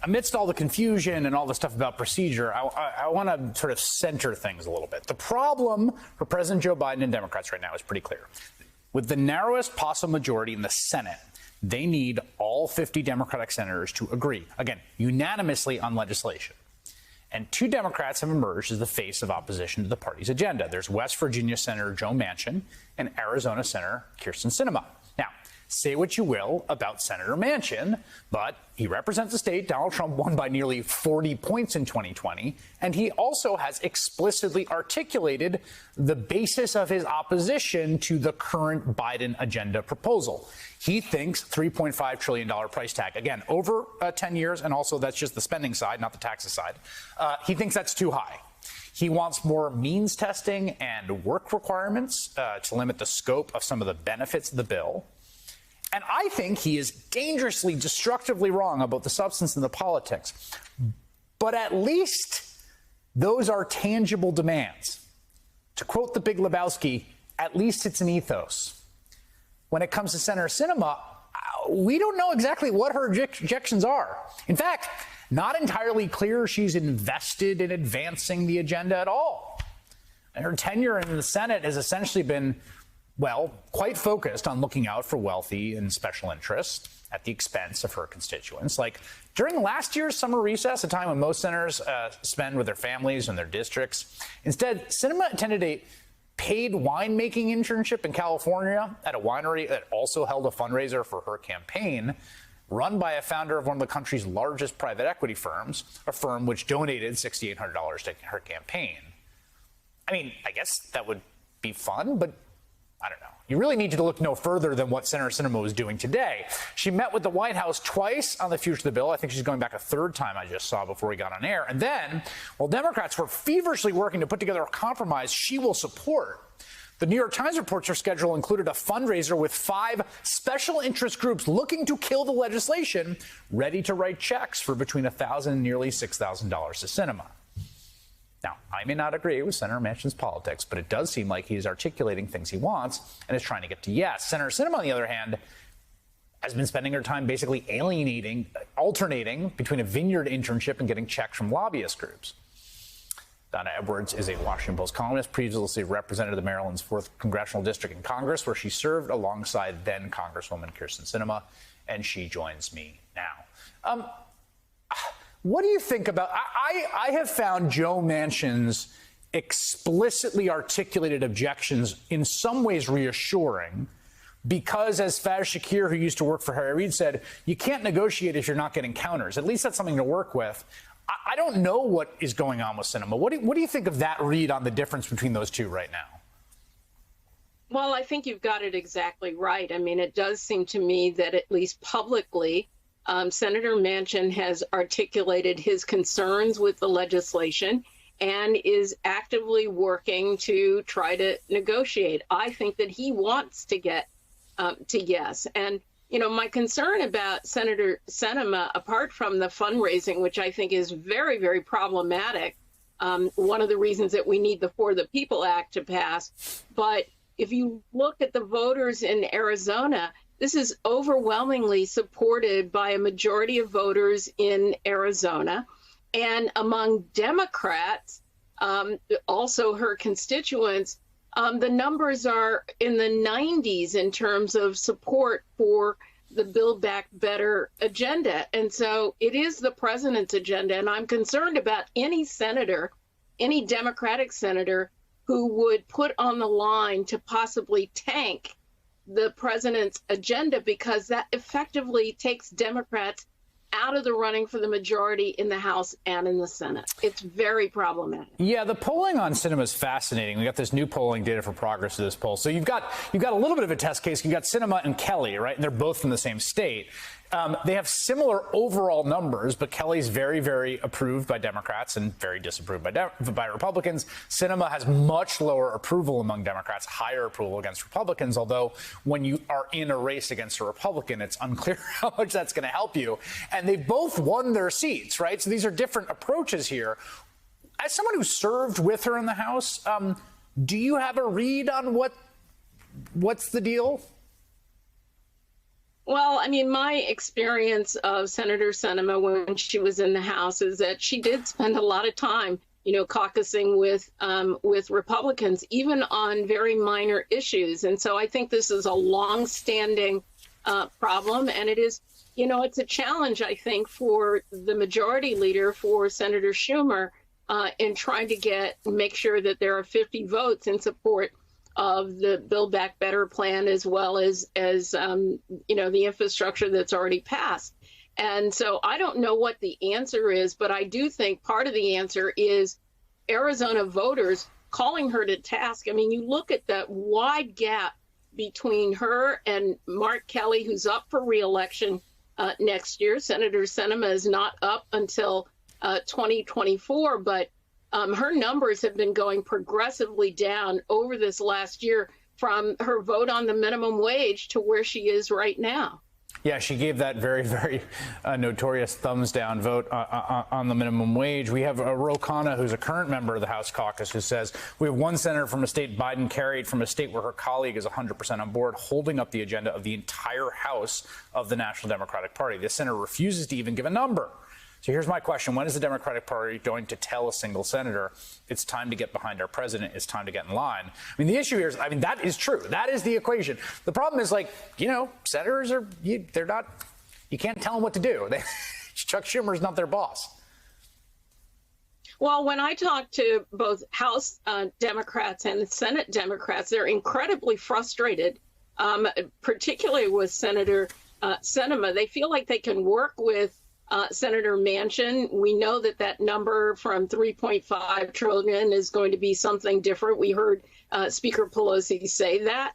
amidst all the confusion and all the stuff about procedure, I want to sort of center things a little bit. The problem for President Joe Biden and Democrats right now is pretty clear. With the narrowest possible majority in the Senate, they need all 50 Democratic senators to agree, again, unanimously on legislation. And two Democrats have emerged as the face of opposition to the party's agenda. There's West Virginia Senator Joe Manchin and Arizona Senator Kyrsten Sinema. Now, say what you will about Senator Manchin, but he represents a state Donald Trump won by nearly 40 points in 2020, and he also has explicitly articulated the basis of his opposition to the current Biden agenda proposal. He thinks $3.5 trillion price tag, again, over 10 years, and also that's just the spending side, not the taxes side. He thinks that's too high. He wants more means testing and work requirements to limit the scope of some of the benefits of the bill. And I think he is dangerously, destructively wrong about the substance and the politics. But at least those are tangible demands. To quote the Big Lebowski, at least it's an ethos. When it comes to Senator Sinema, we don't know exactly what her objections are. In fact, not entirely clear she's invested in advancing the agenda at all. And her tenure in the Senate has essentially been, well, quite focused on looking out for wealthy and special interests at the expense of her constituents. Like during last year's summer recess, a time when most senators spend with their families and their districts, instead, Sinema attended a paid winemaking internship in California at a winery that also held a fundraiser for her campaign, run by a founder of one of the country's largest private equity firms, a firm which donated $6,800 to her campaign. I mean, I guess that would be fun, but I don't know. You really need to look no further than what Senator Sinema was doing today. She met with the White House twice on the future of the bill. I think she's going back a third time, I just saw before we got on air. And then, while Democrats were feverishly working to put together a compromise she will support, the New York Times reports her schedule included a fundraiser with 5 special interest groups looking to kill the legislation, ready to write checks for between $1,000 and nearly $6,000 to Sinema. Now, I may not agree with Senator Manchin's politics, but it does seem like he's articulating things he wants and is trying to get to yes. Senator Sinema, on the other hand, has been spending her time basically alternating between a vineyard internship and getting checks from lobbyist groups. Donna Edwards is a Washington Post columnist, previously represented the Maryland's 4th Congressional District in Congress, where she served alongside then Congresswoman Kyrsten Sinema, and she joins me now. What do you think about, I have found Joe Manchin's explicitly articulated objections in some ways reassuring, because as Faz Shakir, who used to work for Harry Reid, said, you can't negotiate if you're not getting counters. At least that's something to work with. I don't know what is going on with Sinema. What do you think of that read on the difference between those two right now? Well, I think you've got it exactly right. I mean, it does seem to me that at least publicly, Senator Manchin has articulated his concerns with the legislation and is actively working to try to negotiate. I think that he wants to get to yes. And, you know, my concern about Senator Sinema, apart from the fundraising, which I think is very, very problematic, one of the reasons that we need the For the People Act to pass. But if you look at the voters in Arizona, this is overwhelmingly supported by a majority of voters in Arizona. And among Democrats, also her constituents, the numbers are in the 90s in terms of support for the Build Back Better agenda. And so it is the president's agenda. And I'm concerned about any senator, any Democratic senator who would put on the line to possibly tank the president's agenda, because that effectively takes Democrats out of the running for the majority in the House and in the Senate. It's very problematic. Yeah, the polling on Sinema is fascinating. We got this new polling data for progress of this poll. So you've got a little bit of a test case. You've got Sinema and Kelly, right? And they're both from the same state. They have similar overall numbers, but Kelly's very, very approved by Democrats and very disapproved by Republicans. Sinema has much lower approval among Democrats, higher approval against Republicans, although when you are in a race against a Republican, it's unclear how much that's going to help you. And they both won their seats, right? So these are different approaches here. As someone who served with her in the House, do you have a read on what's the deal? Well, I mean, my experience of Senator Sinema when she was in the House is that she did spend a lot of time, caucusing with Republicans, even on very minor issues. And so I think this is a long-standing problem, and it is, it's a challenge, I think, for the majority leader, for Senator Schumer, in trying to make sure that there are 50 votes in support of the Build Back Better plan, as well as the infrastructure that's already passed. And so I don't know what the answer is, but I do think part of the answer is Arizona voters calling her to task. I mean, you look at that wide gap between her and Mark Kelly, who's up for re-election next year. Senator Sinema is not up until 2024, but her numbers have been going progressively down over this last year, from her vote on the minimum wage to where she is right now. Yeah, she gave that very, very notorious thumbs down vote on the minimum wage. We have Ro Khanna, who's a current member of the House caucus, who says we have one senator from a state Biden carried, from a state where her colleague is 100% on board, holding up the agenda of the entire House of the National Democratic Party. This senator refuses to even give a number. So here's my question. When is the Democratic Party going to tell a single senator it's time to get behind our president, it's time to get in line? I mean, the issue here is, that is true. That is the equation. The problem is, senators they're not, you can't tell them what to do. Chuck Schumer's not their boss. Well, when I talk to both House Democrats and Senate Democrats, they're incredibly frustrated, particularly with Senator Sinema. They feel like they can work with Senator Manchin. We know that number from 3.5 trillion is going to be something different. We heard Speaker Pelosi say that,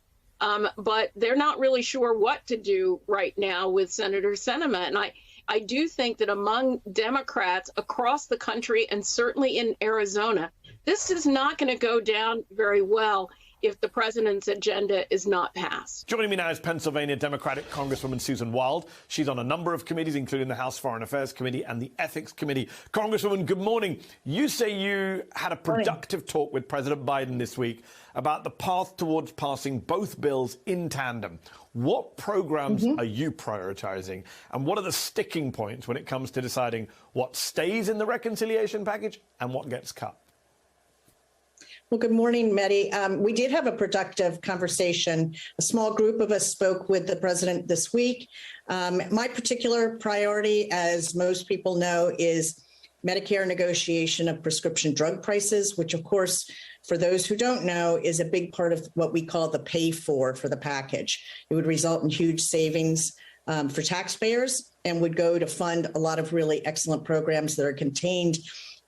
but they're not really sure what to do right now with Senator Sinema. And I do think that among Democrats across the country, and certainly in Arizona, this is not going to go down very well if the president's agenda is not passed. Joining me now is Pennsylvania Democratic Congresswoman Susan Wild. She's on a number of committees, including the House Foreign Affairs Committee and the Ethics Committee. Congresswoman, good morning. You say you had a productive talk with President Biden this week about the path towards passing both bills in tandem. What programs are you prioritizing, and what are the sticking points when it comes to deciding what stays in the reconciliation package and what gets cut? Well, good morning, Mehdi. We did have a productive conversation. A small group of us spoke with the president this week. My particular priority, as most people know, is Medicare negotiation of prescription drug prices, which, of course, for those who don't know, is a big part of what we call the pay for the package. It would result in huge savings for taxpayers and would go to fund a lot of really excellent programs that are contained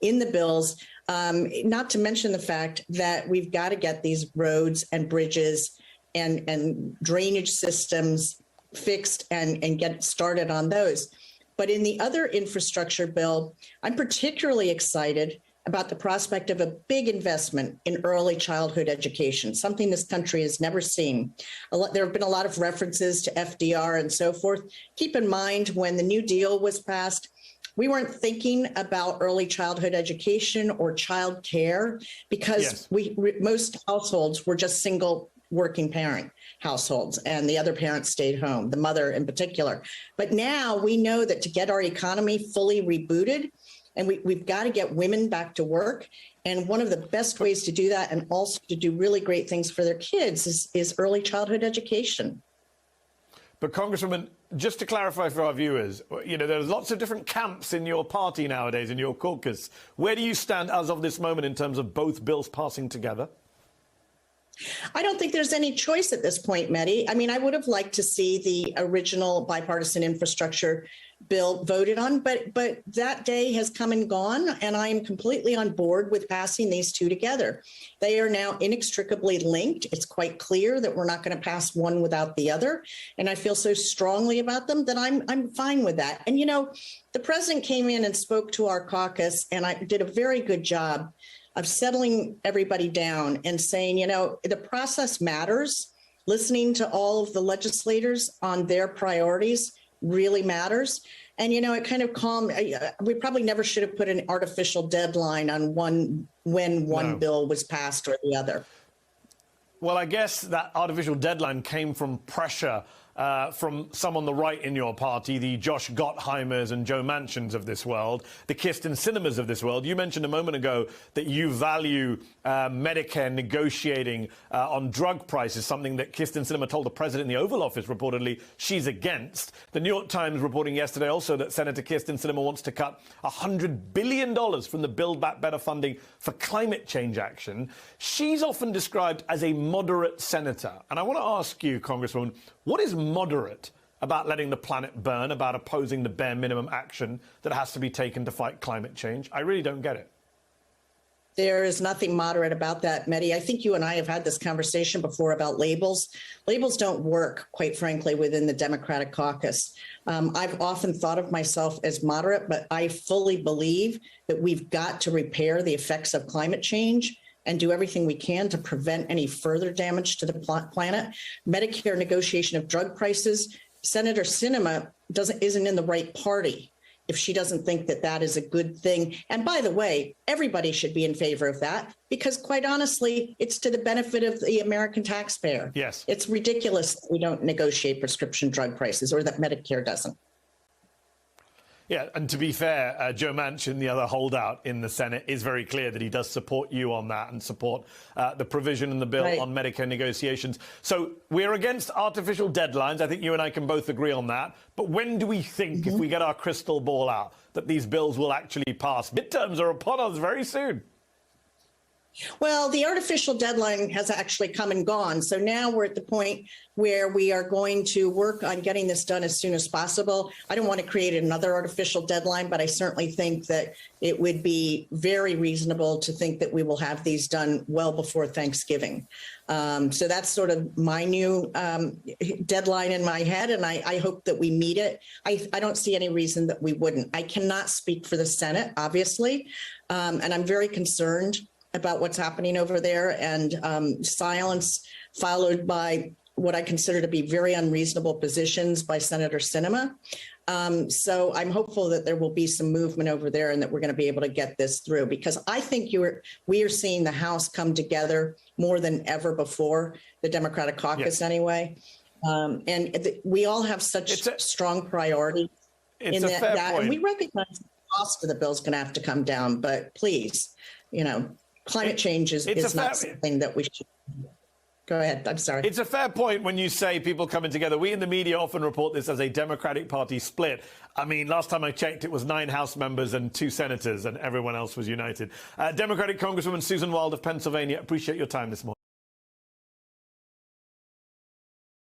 in the bills. Not to mention the fact that we've got to get these roads and bridges and drainage systems fixed and get started on those. But in the other infrastructure bill, I'm particularly excited about the prospect of a big investment in early childhood education, something this country has never seen. There have been a lot of references to FDR and so forth. Keep in mind, when the New Deal was passed, we weren't thinking about early childhood education or child care because most households were just single working parent households, and the other parent stayed home, the mother in particular. But now we know that to get our economy fully rebooted, and we've got to get women back to work. And one of the best ways to do that, and also to do really great things for their kids, is early childhood education. But Congresswoman, just to clarify for our viewers, there's lots of different camps in your party nowadays, in your caucus. Where do you stand as of this moment in terms of both bills passing together? I don't think there's any choice at this point, Mehdi. I mean, I would have liked to see the original bipartisan infrastructure bill voted on, but that day has come and gone, and I am completely on board with passing these two together. They are now inextricably linked. It's quite clear that we're not going to pass one without the other, and I feel so strongly about them that I'm fine with that. And the president came in and spoke to our caucus, and I did a very good job of settling everybody down and saying, the process matters. Listening to all of the legislators on their priorities really matters. And, it kind of calmed. We probably never should have put an artificial deadline on when one bill was passed or the other. Well, I guess that artificial deadline came from pressure from some on the right in your party, the Josh Gottheimers and Joe Manchins of this world, the Kirsten Sinemas of this world. You mentioned a moment ago that you value Medicare negotiating on drug prices, something that Kirsten Sinema told the president in the Oval Office reportedly she's against. The New York Times reporting yesterday also that Senator Kirsten Sinema wants to cut $100 billion from the Build Back Better funding for climate change action. She's often described as a moderate senator. And I want to ask you, Congresswoman, what is moderate about letting the planet burn, about opposing the bare minimum action that has to be taken to fight climate change? I really don't get it. There is nothing moderate about that, Mehdi. I think you and I have had this conversation before about labels. Labels don't work, quite frankly, within the Democratic caucus. I've often thought of myself as moderate, but I fully believe that we've got to repair the effects of climate change and do everything we can to prevent any further damage to the planet. Medicare negotiation of drug prices, Senator Sinema isn't in the right party if she doesn't think that that is a good thing. And by the way, everybody should be in favor of that because, quite honestly, it's to the benefit of the American taxpayer. Yes. It's ridiculous that we don't negotiate prescription drug prices or that Medicare doesn't. Yeah, and to be fair, Joe Manchin, the other holdout in the Senate, is very clear that he does support you on that and support the provision in the bill on Medicare negotiations. So we're against artificial deadlines. I think you and I can both agree on that. But when do we think, if we get our crystal ball out, that these bills will actually pass? Midterms are upon us very soon. Well, the artificial deadline has actually come and gone. So now we're at the point where we are going to work on getting this done as soon as possible. I don't want to create another artificial deadline, but I certainly think that it would be very reasonable to think that we will have these done well before Thanksgiving. So that's sort of my new deadline in my head, and I hope that we meet it. I don't see any reason that we wouldn't. I cannot speak for the Senate, obviously, and I'm very concerned about what's happening over there, and silence followed by what I consider to be very unreasonable positions by Senator Sinema. So I'm hopeful that there will be some movement over there and that we're going to be able to get this through, because I think we are seeing the House come more than ever before, the Democratic caucus anyway. We all have such strong priority in that. And we recognize the cost of the bill is going to have to come down, but please, climate change is not something that we should. Go ahead. I'm sorry. It's a fair point when you say people coming together. We in the media often report this as a Democratic Party split. I mean, last time I checked, it was 9 House members and 2 senators, and everyone else was united. Democratic Congresswoman Susan Wild of Pennsylvania, appreciate your time this morning.